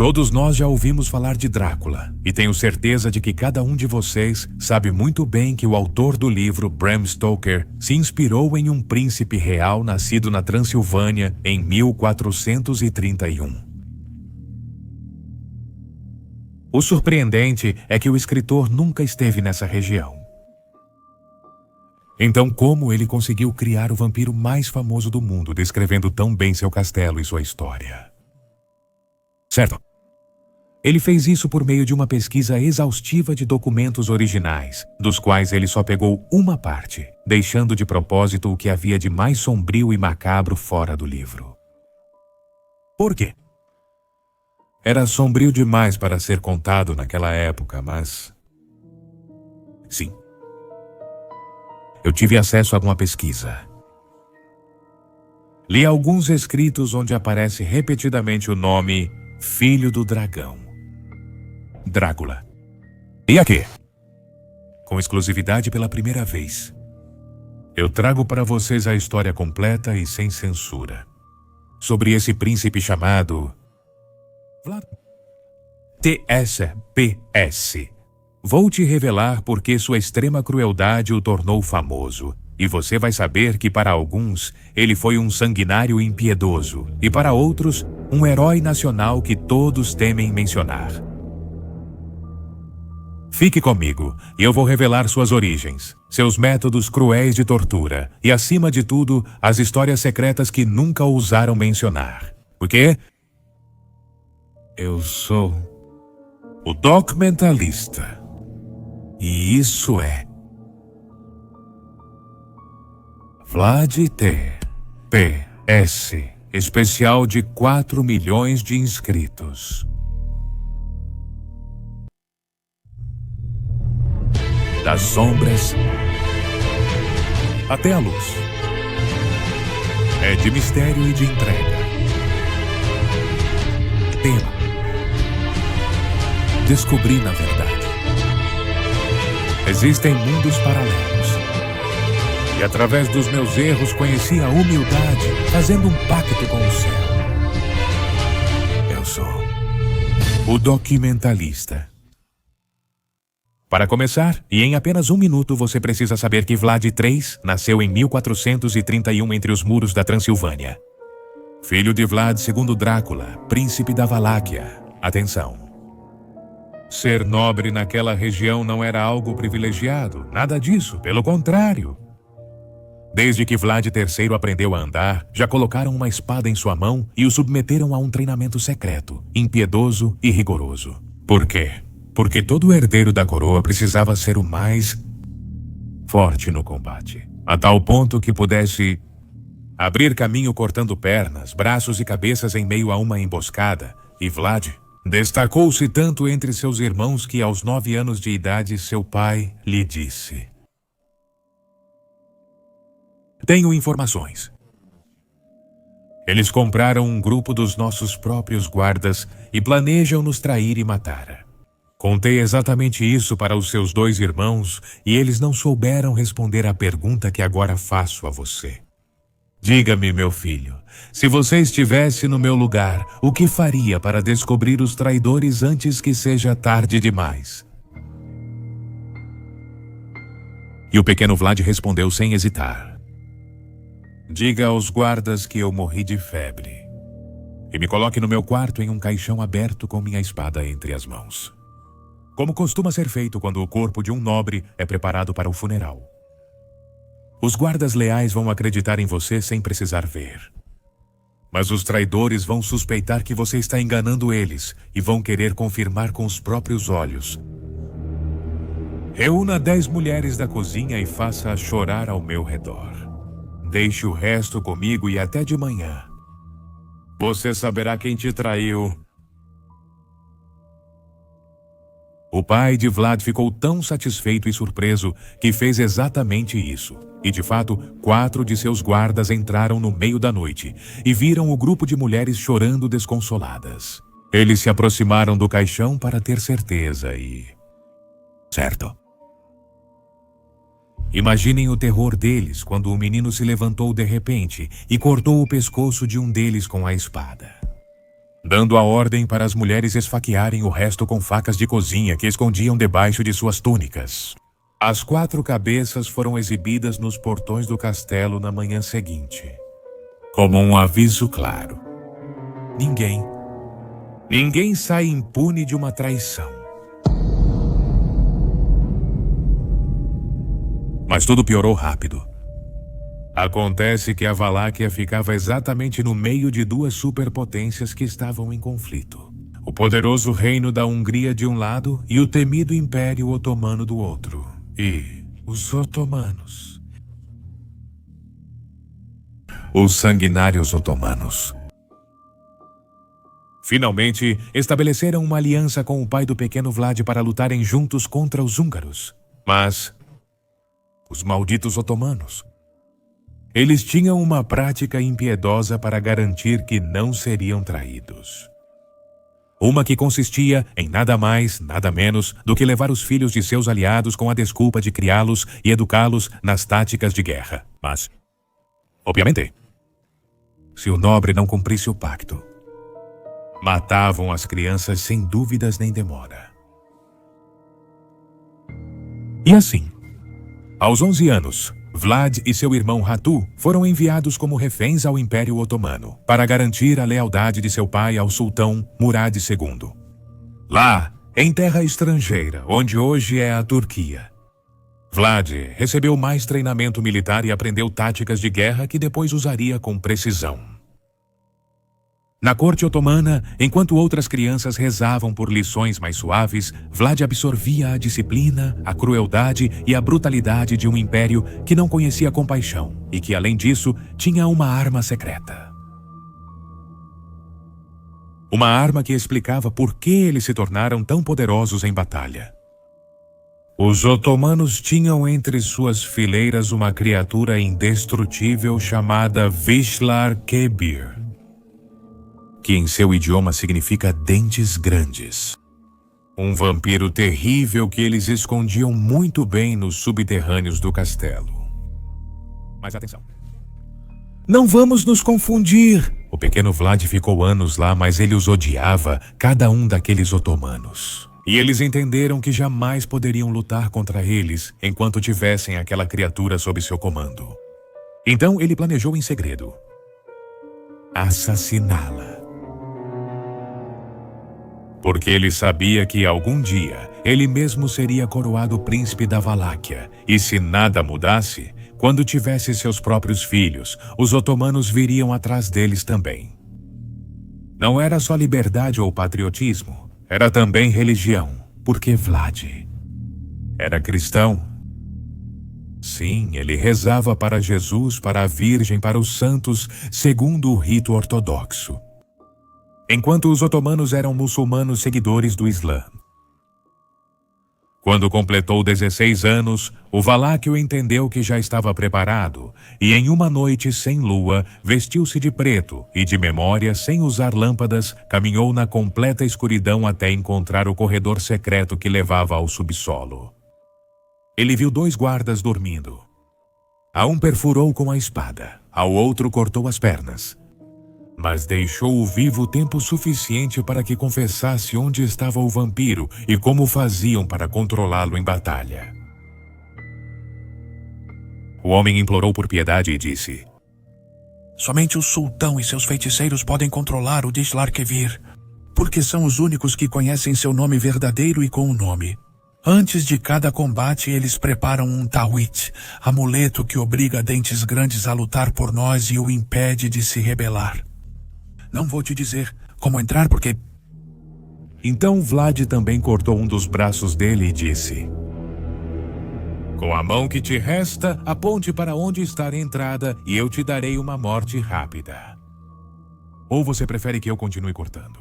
Todos nós já ouvimos falar de Drácula, e tenho certeza de que cada um de vocês sabe muito bem que o autor do livro, Bram Stoker, se inspirou em um príncipe real nascido na Transilvânia em 1431. O surpreendente é que o escritor nunca esteve nessa região. Então, como ele conseguiu criar o vampiro mais famoso do mundo, descrevendo tão bem seu castelo e sua história? Certo. Ele fez isso por meio de uma pesquisa exaustiva de documentos originais, dos quais ele só pegou uma parte, deixando de propósito o que havia de mais sombrio e macabro fora do livro. Por quê? Era sombrio demais para ser contado naquela época, mas... Sim. Eu tive acesso a uma pesquisa. Li alguns escritos onde aparece repetidamente o nome Filho do Dragão. Drácula. E aqui? Com exclusividade pela primeira vez, eu trago para vocês a história completa e sem censura sobre esse príncipe chamado... TSPS. Vou te revelar porque sua extrema crueldade o tornou famoso. E você vai saber que para alguns ele foi um sanguinário impiedoso e para outros um herói nacional que todos temem mencionar. Fique comigo e eu vou revelar suas origens, seus métodos cruéis de tortura e, acima de tudo, as histórias secretas que nunca ousaram mencionar. Porque eu sou o documentalista. E isso é Vlad TPS, especial de 4 milhões de inscritos. Das sombras até a luz. É de mistério e de entrega. Tema: descobrir na verdade. Existem mundos paralelos. E através dos meus erros conheci a humildade, fazendo um pacto com o céu. Eu sou o documentalista. Para começar, e em apenas 1 minuto, você precisa saber que Vlad III nasceu em 1431 entre os muros da Transilvânia. Filho de Vlad II Drácula, príncipe da Valáquia. Atenção. Ser nobre naquela região não era algo privilegiado, nada disso, pelo contrário. Desde que Vlad III aprendeu a andar, já colocaram uma espada em sua mão e o submeteram a um treinamento secreto, impiedoso e rigoroso. Por quê? Porque todo herdeiro da coroa precisava ser o mais forte no combate, a tal ponto que pudesse abrir caminho cortando pernas, braços e cabeças em meio a uma emboscada, e Vlad destacou-se tanto entre seus irmãos que aos 9 anos de idade seu pai lhe disse: tenho informações. Eles compraram um grupo dos nossos próprios guardas e planejam nos trair e matar. Contei exatamente isso para os seus 2 irmãos e eles não souberam responder à pergunta que agora faço a você. Diga-me, meu filho, se você estivesse no meu lugar, o que faria para descobrir os traidores antes que seja tarde demais? E o pequeno Vlad respondeu sem hesitar: diga aos guardas que eu morri de febre e me coloque no meu quarto em um caixão aberto com minha espada entre as mãos. Como costuma ser feito quando o corpo de um nobre é preparado para o funeral. Os guardas leais vão acreditar em você sem precisar ver. Mas os traidores vão suspeitar que você está enganando eles e vão querer confirmar com os próprios olhos. Reúna 10 mulheres da cozinha e faça-as chorar ao meu redor. Deixe o resto comigo e até de manhã você saberá quem te traiu. O pai de Vlad ficou tão satisfeito e surpreso que fez exatamente isso. E de fato, 4 de seus guardas entraram no meio da noite e viram o grupo de mulheres chorando desconsoladas. Eles se aproximaram do caixão para ter certeza e... certo. Imaginem o terror deles quando o menino se levantou de repente e cortou o pescoço de um deles com a espada. dando a ordem para as mulheres esfaquearem o resto com facas de cozinha que escondiam debaixo de suas túnicas. As 4 cabeças foram exibidas nos portões do castelo na manhã seguinte, como um aviso claro. Ninguém sai impune de uma traição. Mas tudo piorou rápido. Acontece que a Valáquia ficava exatamente no meio de 2 superpotências que estavam em conflito. O poderoso reino da Hungria de um lado e o temido Império Otomano do outro. E os otomanos. Os sanguinários otomanos. Finalmente, estabeleceram uma aliança com o pai do pequeno Vlad para lutarem juntos contra os húngaros. Mas os malditos otomanos. Eles tinham uma prática impiedosa para garantir que não seriam traídos. Uma que consistia em nada mais, nada menos do que levar os filhos de seus aliados com a desculpa de criá-los e educá-los nas táticas de guerra. Mas, obviamente, se o nobre não cumprisse o pacto, matavam as crianças sem dúvidas nem demora. E assim, aos 11 anos, Vlad e seu irmão Ratu foram enviados como reféns ao Império Otomano para garantir a lealdade de seu pai ao sultão Murad II. Lá, em terra estrangeira, onde hoje é a Turquia, Vlad recebeu mais treinamento militar e aprendeu táticas de guerra que depois usaria com precisão. Na corte otomana, enquanto outras crianças rezavam por lições mais suaves, Vlad absorvia a disciplina, a crueldade e a brutalidade de um império que não conhecia compaixão e que, além disso, tinha uma arma secreta. Uma arma que explicava por que eles se tornaram tão poderosos em batalha. Os otomanos tinham entre suas fileiras uma criatura indestrutível chamada Vishlar Kebir, que em seu idioma significa dentes grandes. Um vampiro terrível que eles escondiam muito bem nos subterrâneos do castelo. Mas atenção. Não vamos nos confundir! O pequeno Vlad ficou anos lá, mas ele os odiava, cada um daqueles otomanos. E eles entenderam que jamais poderiam lutar contra eles enquanto tivessem aquela criatura sob seu comando. Então ele planejou em segredo assassiná-la. Porque ele sabia que algum dia ele mesmo seria coroado príncipe da Valáquia, e se nada mudasse, quando tivesse seus próprios filhos, os otomanos viriam atrás deles também. Não era só liberdade ou patriotismo, era também religião, porque Vlad era cristão. Sim, ele rezava para Jesus, para a Virgem, para os santos, segundo o rito ortodoxo. Enquanto os otomanos eram muçulmanos seguidores do Islã. Quando completou 16 anos, o Valáquio entendeu que já estava preparado e em uma noite sem lua, vestiu-se de preto e de memória, sem usar lâmpadas, caminhou na completa escuridão até encontrar o corredor secreto que levava ao subsolo. Ele viu 2 guardas dormindo. A um perfurou com a espada, ao outro cortou as pernas. Mas deixou-o vivo tempo suficiente para que confessasse onde estava o vampiro e como faziam para controlá-lo em batalha. O homem implorou por piedade e disse: Somente o sultão e seus feiticeiros podem controlar o Vishlar Kebir, porque são os únicos que conhecem seu nome verdadeiro e com o nome. Antes de cada combate, eles preparam um tawit, amuleto que obriga dentes grandes a lutar por nós e o impede de se rebelar. Não vou te dizer como entrar porque... Então Vlad também cortou um dos braços dele e disse: Com a mão que te resta, aponte para onde está a entrada e eu te darei uma morte rápida. Ou você prefere que eu continue cortando?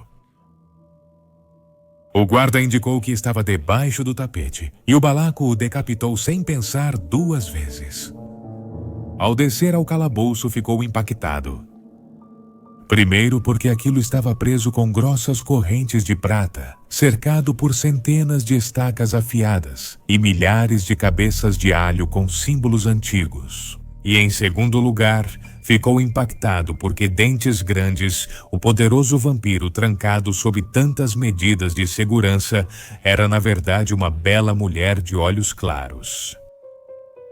O guarda indicou que estava debaixo do tapete e o balaco o decapitou sem pensar 2 vezes. Ao descer ao calabouço, ficou impactado. Primeiro porque aquilo estava preso com grossas correntes de prata, cercado por centenas de estacas afiadas e milhares de cabeças de alho com símbolos antigos. E em segundo lugar, ficou impactado porque Dentes Grandes, o poderoso vampiro trancado sob tantas medidas de segurança, era na verdade uma bela mulher de olhos claros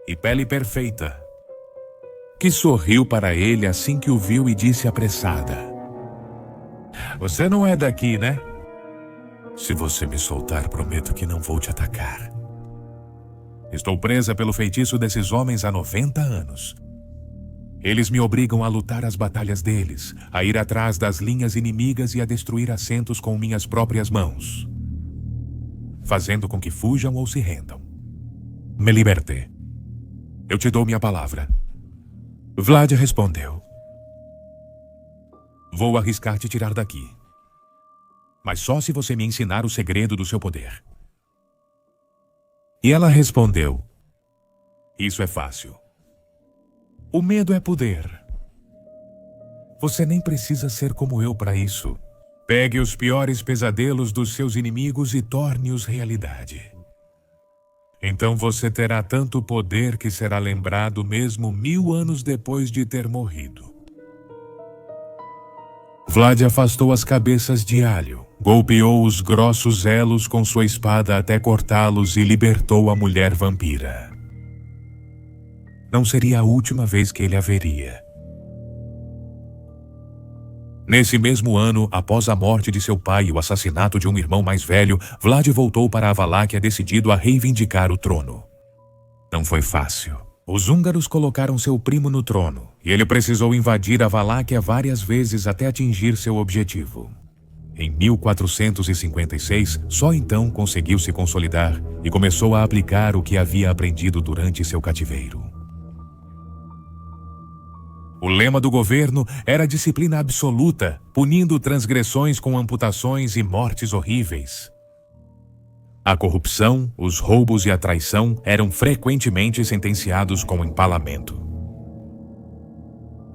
e pele perfeita, que sorriu para ele assim que o viu e disse apressada: "Você não é daqui, né?" "Se você me soltar, prometo que não vou te atacar. Estou presa pelo feitiço desses homens há 90 anos. Eles me obrigam a lutar as batalhas deles, a ir atrás das linhas inimigas e a destruir assentos com minhas próprias mãos, fazendo com que fujam ou se rendam. Me liberte. Eu te dou minha palavra." Vlad respondeu: "Vou arriscar te tirar daqui, mas só se você me ensinar o segredo do seu poder." E ela respondeu: "Isso é fácil. O medo é poder. Você nem precisa ser como eu para isso. Pegue os piores pesadelos dos seus inimigos e torne-os realidade. Então você terá tanto poder que será lembrado mesmo 1000 anos depois de ter morrido." Vlad afastou as cabeças de alho, golpeou os grossos elos com sua espada até cortá-los e libertou a mulher vampira. Não seria a última vez que ele a veria. Nesse mesmo ano, após a morte de seu pai e o assassinato de um irmão mais velho, Vlad voltou para a Valáquia decidido a reivindicar o trono. Não foi fácil. Os húngaros colocaram seu primo no trono, e ele precisou invadir a Valáquia várias vezes até atingir seu objetivo. Em 1456, só então conseguiu se consolidar e começou a aplicar o que havia aprendido durante seu cativeiro. O lema do governo era disciplina absoluta, punindo transgressões com amputações e mortes horríveis. A corrupção, os roubos e a traição eram frequentemente sentenciados com empalamento.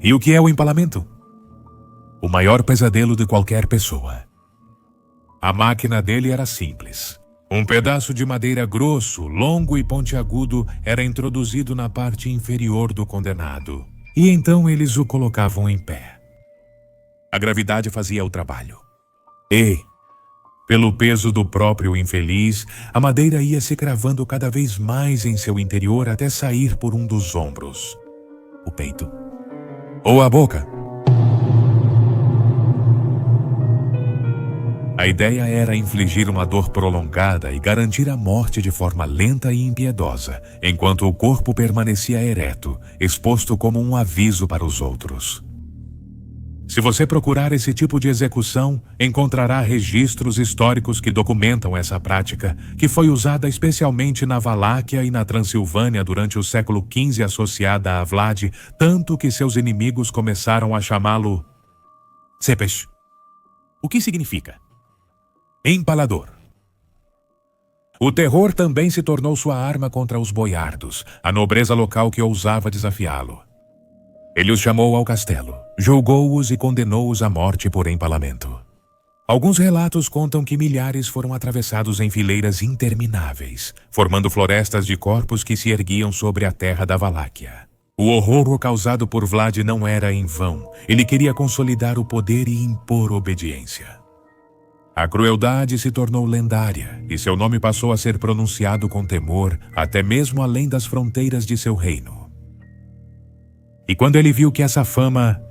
E o que é o empalamento? O maior pesadelo de qualquer pessoa. A máquina dele era simples. Um pedaço de madeira grosso, longo e pontiagudo era introduzido na parte inferior do condenado, e então eles o colocavam em pé. A gravidade fazia o trabalho. E, pelo peso do próprio infeliz, a madeira ia se cravando cada vez mais em seu interior até sair por um dos ombros, o peito, ou a boca. A ideia era infligir uma dor prolongada e garantir a morte de forma lenta e impiedosa, enquanto o corpo permanecia ereto, exposto como um aviso para os outros. Se você procurar esse tipo de execução, encontrará registros históricos que documentam essa prática, que foi usada especialmente na Valáquia e na Transilvânia durante o século XV, associada a Vlad, tanto que seus inimigos começaram a chamá-lo Cepes. O que significa? Empalador. O terror também se tornou sua arma contra os boiardos, a nobreza local que ousava desafiá-lo. Ele os chamou ao castelo, julgou-os e condenou-os à morte por empalamento. Alguns relatos contam que milhares foram atravessados em fileiras intermináveis, formando florestas de corpos que se erguiam sobre a terra da Valáquia. O horror causado por Vlad não era em vão. Ele queria consolidar o poder e impor obediência. A crueldade se tornou lendária e seu nome passou a ser pronunciado com temor até mesmo além das fronteiras de seu reino. E quando ele viu que essa fama,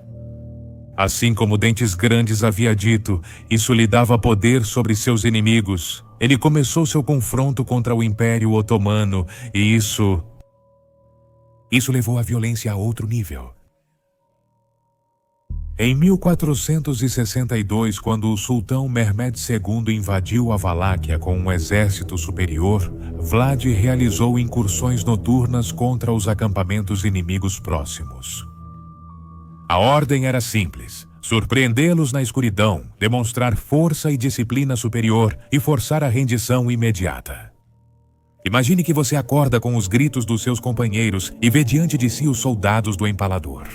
assim como Dentes Grandes havia dito, isso lhe dava poder sobre seus inimigos, ele começou seu confronto contra o Império Otomano e isso levou a violência a outro nível. Em 1462, quando o sultão Mehmed II invadiu a Valáquia com um exército superior, Vlad realizou incursões noturnas contra os acampamentos inimigos próximos. A ordem era simples: surpreendê-los na escuridão, demonstrar força e disciplina superior e forçar a rendição imediata. Imagine que você acorda com os gritos dos seus companheiros e vê diante de si os soldados do empalador.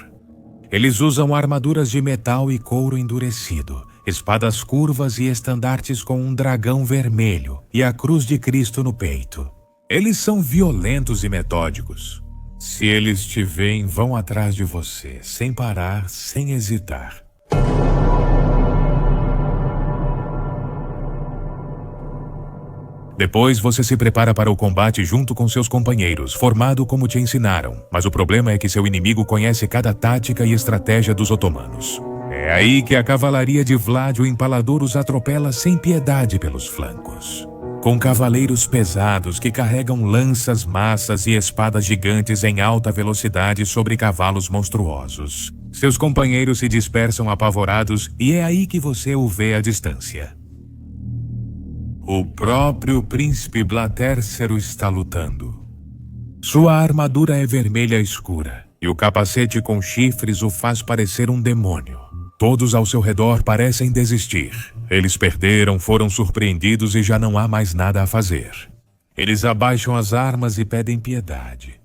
Eles usam armaduras de metal e couro endurecido, espadas curvas e estandartes com um dragão vermelho e a cruz de Cristo no peito. Eles são violentos e metódicos. Se eles te veem, vão atrás de você, sem parar, sem hesitar. Depois você se prepara para o combate junto com seus companheiros, formado como te ensinaram. Mas o problema é que seu inimigo conhece cada tática e estratégia dos otomanos. É aí que a cavalaria de Vlad o Empalador os atropela sem piedade pelos flancos. Com cavaleiros pesados que carregam lanças, massas e espadas gigantes em alta velocidade sobre cavalos monstruosos. Seus companheiros se dispersam apavorados e é aí que você o vê à distância. O próprio príncipe Blatércero está lutando. Sua armadura é vermelha escura e o capacete com chifres o faz parecer um demônio. Todos ao seu redor parecem desistir. Eles perderam, foram surpreendidos e já não há mais nada a fazer. Eles abaixam as armas e pedem piedade.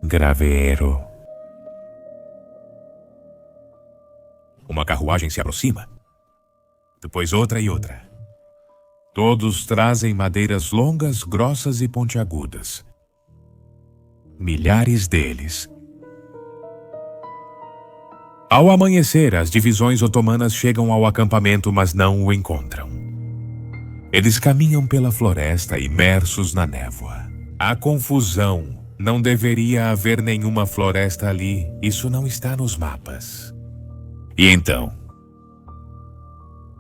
Graveiro. Uma carruagem se aproxima. Depois outra e outra. Todos trazem madeiras longas, grossas e pontiagudas. Milhares deles. Ao amanhecer, as divisões otomanas chegam ao acampamento, mas não o encontram. Eles caminham pela floresta, imersos na névoa. Há confusão. Não deveria haver nenhuma floresta ali. Isso não está nos mapas. E então?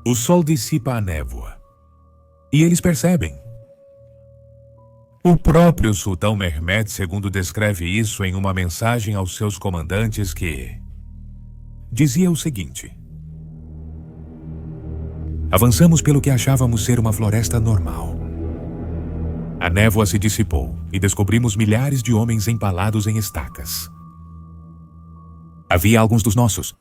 O sol dissipa a névoa. E eles percebem. O próprio sultão Mehmed II descreve isso em uma mensagem aos seus comandantes que dizia o seguinte: avançamos pelo que achávamos ser uma floresta normal. A névoa se dissipou e descobrimos milhares de homens empalados em estacas. Havia alguns dos nossos.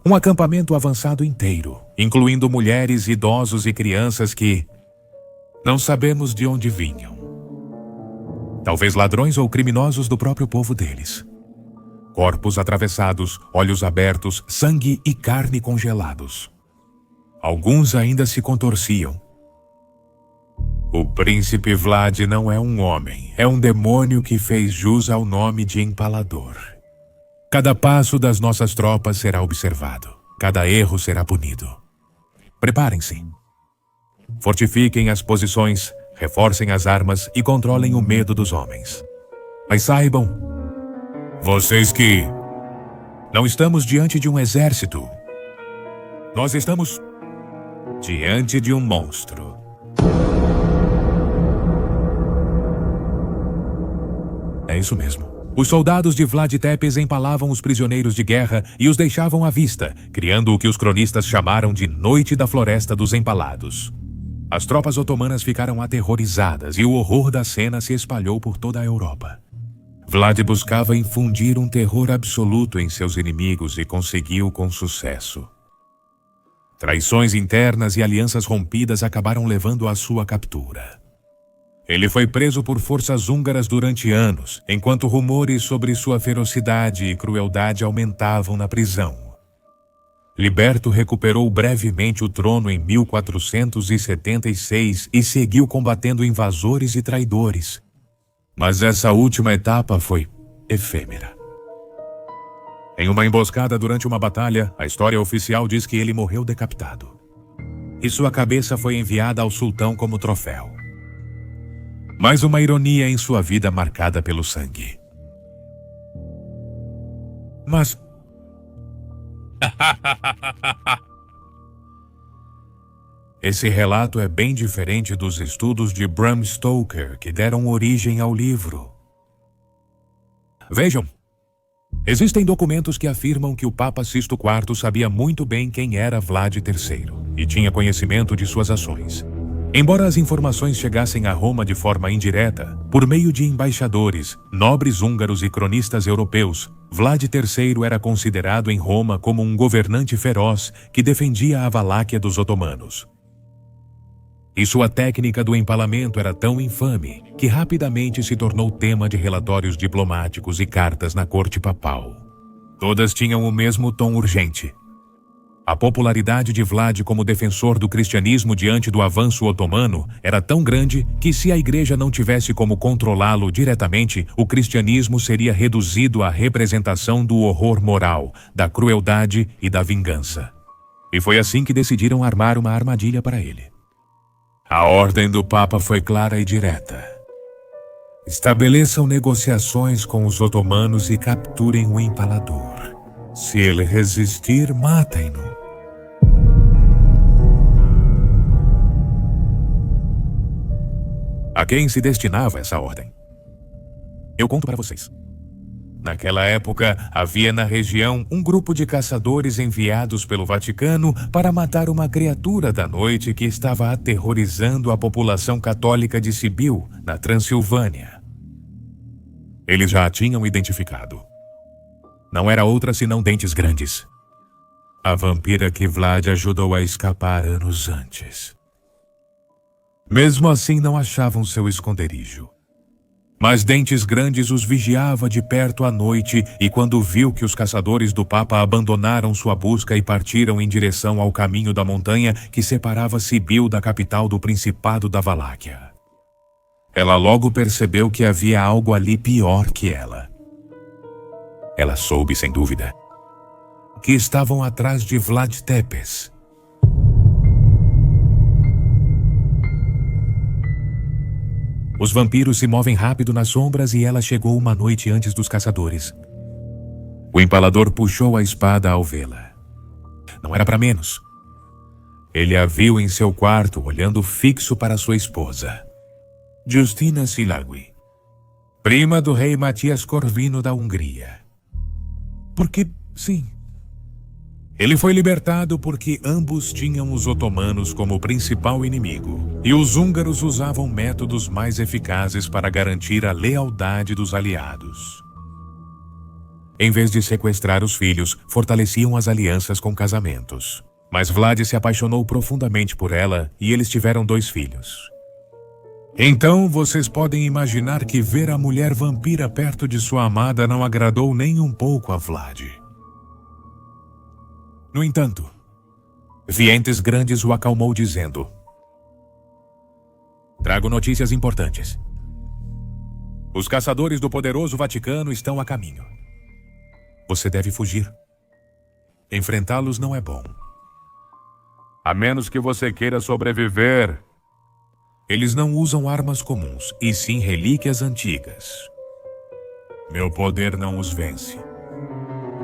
Um acampamento avançado inteiro, incluindo mulheres, idosos e crianças que não sabemos de onde vinham. Talvez ladrões ou criminosos do próprio povo deles. Corpos atravessados, olhos abertos, sangue e carne congelados. Alguns ainda se contorciam. O príncipe Vlad não é um homem, é um demônio que fez jus ao nome de Empalador. Cada passo das nossas tropas será observado. Cada erro será punido. Preparem-se. Fortifiquem as posições, reforcem as armas e controlem o medo dos homens. Mas saibam, vocês que não estamos diante de um exército. Nós estamos diante de um monstro. É isso mesmo. Os soldados de Vlad Tepes empalavam os prisioneiros de guerra e os deixavam à vista, criando o que os cronistas chamaram de Noite da Floresta dos Empalados. As tropas otomanas ficaram aterrorizadas e o horror da cena se espalhou por toda a Europa. Vlad buscava infundir um terror absoluto em seus inimigos e conseguiu com sucesso. Traições internas e alianças rompidas acabaram levando à sua captura. Ele foi preso por forças húngaras durante anos, enquanto rumores sobre sua ferocidade e crueldade aumentavam na prisão. Liberto recuperou brevemente o trono em 1476 e seguiu combatendo invasores e traidores. Mas essa última etapa foi efêmera. Em uma emboscada durante uma batalha, a história oficial diz que ele morreu decapitado. E sua cabeça foi enviada ao sultão como troféu. Mais uma ironia em sua vida marcada pelo sangue. Mas... esse relato é bem diferente dos estudos de Bram Stoker que deram origem ao livro. Vejam, existem documentos que afirmam que o Papa Sisto IV sabia muito bem quem era Vlad III e tinha conhecimento de suas ações. Embora as informações chegassem a Roma de forma indireta, por meio de embaixadores, nobres húngaros e cronistas europeus, Vlad III era considerado em Roma como um governante feroz que defendia a Valáquia dos otomanos. E sua técnica do empalamento era tão infame que rapidamente se tornou tema de relatórios diplomáticos e cartas na corte papal. Todas tinham o mesmo tom urgente. A popularidade de Vlad como defensor do cristianismo diante do avanço otomano era tão grande que, se a igreja não tivesse como controlá-lo diretamente, o cristianismo seria reduzido à representação do horror moral, da crueldade e da vingança. E foi assim que decidiram armar uma armadilha para ele. A ordem do Papa foi clara e direta. Estabeleçam negociações com os otomanos e capturem o empalador. Se ele resistir, matem-no. A quem se destinava essa ordem? Eu conto para vocês. Naquela época, havia na região um grupo de caçadores enviados pelo Vaticano para matar uma criatura da noite que estava aterrorizando a população católica de Sibiu, na Transilvânia. Eles já a tinham identificado. Não era outra senão Dentes Grandes, a vampira que Vlad ajudou a escapar anos antes. Mesmo assim, não achavam seu esconderijo. Mas Dentes Grandes os vigiava de perto à noite e, quando viu que os caçadores do Papa abandonaram sua busca e partiram em direção ao caminho da montanha que separava Sibiu da capital do Principado da Valáquia, ela logo percebeu que havia algo ali pior que ela. Ela soube, sem dúvida, que estavam atrás de Vlad Tepes. Os vampiros se movem rápido nas sombras e ela chegou uma noite antes dos caçadores. O empalador puxou a espada ao vê-la. Não era para menos. Ele a viu em seu quarto, olhando fixo para sua esposa, Justina Silagui, prima do rei Matias Corvino da Hungria. Porque, sim, ele foi libertado porque ambos tinham os otomanos como principal inimigo, e os húngaros usavam métodos mais eficazes para garantir a lealdade dos aliados. Em vez de sequestrar os filhos, fortaleciam as alianças com casamentos. Mas Vlad se apaixonou profundamente por ela e eles tiveram 2 filhos. Então vocês podem imaginar que ver a mulher vampira perto de sua amada não agradou nem um pouco a Vlad. No entanto, Dentes Grandes o acalmou dizendo: "Trago notícias importantes. Os caçadores do poderoso Vaticano estão a caminho. Você deve fugir. Enfrentá-los não é bom. A menos que você queira sobreviver. Eles não usam armas comuns, e sim relíquias antigas. Meu poder não os vence.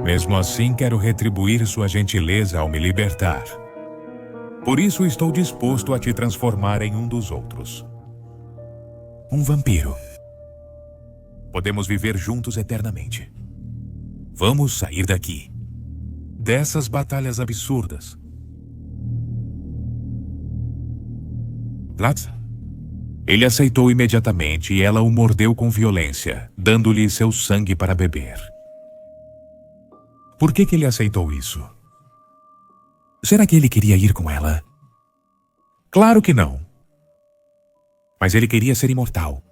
Mesmo assim, quero retribuir sua gentileza ao me libertar. Por isso estou disposto a te transformar em um dos outros. Um vampiro. Podemos viver juntos eternamente. Vamos sair daqui. Dessas batalhas absurdas." Vlad? Ele aceitou imediatamente e ela o mordeu com violência, dando-lhe seu sangue para beber. Por que ele aceitou isso? Será que ele queria ir com ela? Claro que não. Mas ele queria ser imortal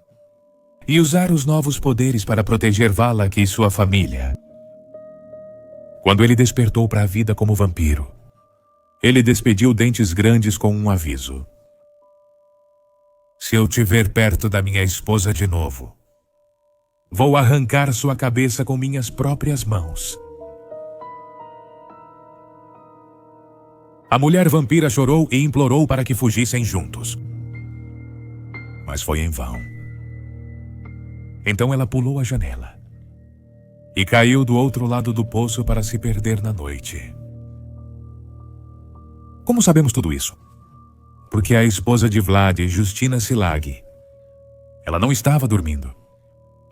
e usar os novos poderes para proteger Valak e sua família. Quando ele despertou para a vida como vampiro, ele despediu Dentes Grandes com um aviso: "Se eu te ver perto da minha esposa de novo, vou arrancar sua cabeça com minhas próprias mãos." A mulher vampira chorou e implorou para que fugissem juntos. Mas foi em vão. Então ela pulou a janela e caiu do outro lado do poço para se perder na noite. Como sabemos tudo isso? Porque a esposa de Vlad, Justina Silagui, ela não estava dormindo.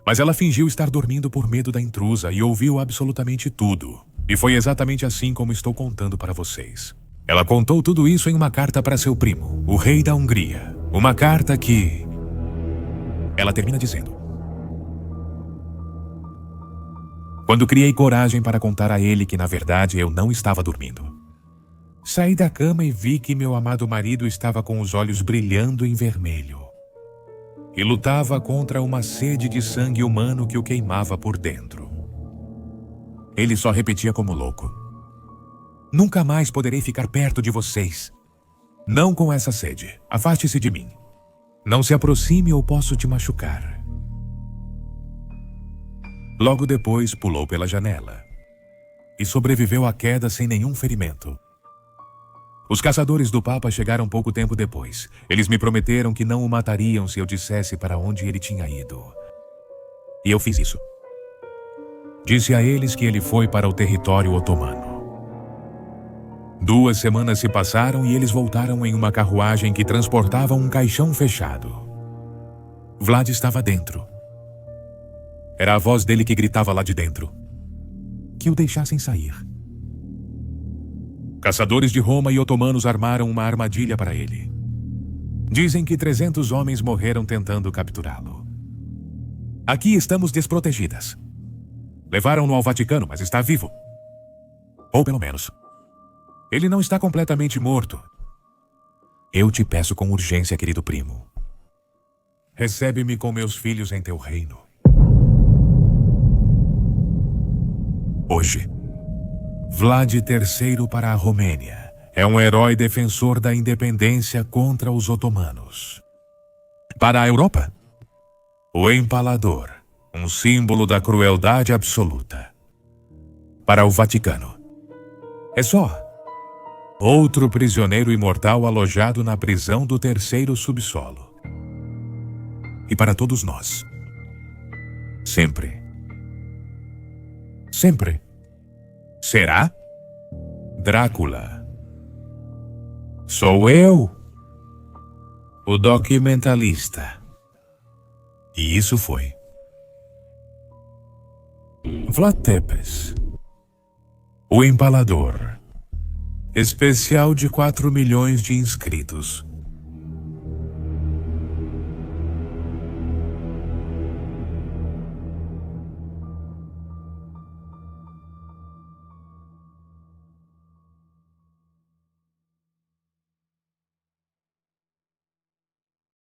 Mas ela fingiu estar dormindo por medo da intrusa e ouviu absolutamente tudo. E foi exatamente assim como estou contando para vocês. Ela contou tudo isso em uma carta para seu primo, o rei da Hungria. Uma carta que... ela termina dizendo: "Quando criei coragem para contar a ele que, na verdade, eu não estava dormindo, saí da cama e vi que meu amado marido estava com os olhos brilhando em vermelho e lutava contra uma sede de sangue humano que o queimava por dentro. Ele só repetia como louco: Nunca mais poderei ficar perto de vocês. Não com essa sede. Afaste-se de mim. Não se aproxime ou posso te machucar. Logo depois, pulou pela janela e sobreviveu à queda sem nenhum ferimento. Os caçadores do Papa chegaram pouco tempo depois. Eles me prometeram que não o matariam se eu dissesse para onde ele tinha ido. E eu fiz isso. Disse a eles que ele foi para o território otomano. 2 semanas se passaram e eles voltaram em uma carruagem que transportava um caixão fechado. Vlad estava dentro. Era a voz dele que gritava lá de dentro. Que o deixassem sair. Caçadores de Roma e otomanos armaram uma armadilha para ele. Dizem que 300 homens morreram tentando capturá-lo. Aqui estamos desprotegidas. Levaram-no ao Vaticano, mas está vivo. Ou pelo menos, ele não está completamente morto. Eu te peço com urgência, querido primo. Recebe-me com meus filhos em teu reino. Hoje, Vlad III para a Romênia é um herói defensor da independência contra os otomanos. Para a Europa, o empalador, um símbolo da crueldade absoluta. Para o Vaticano, é só outro prisioneiro imortal alojado na prisão do 3º subsolo. E para todos nós, sempre será Drácula. Sou eu, o documentalista. E isso foi Vlad Tepes, o empalador, especial de 4 milhões de inscritos.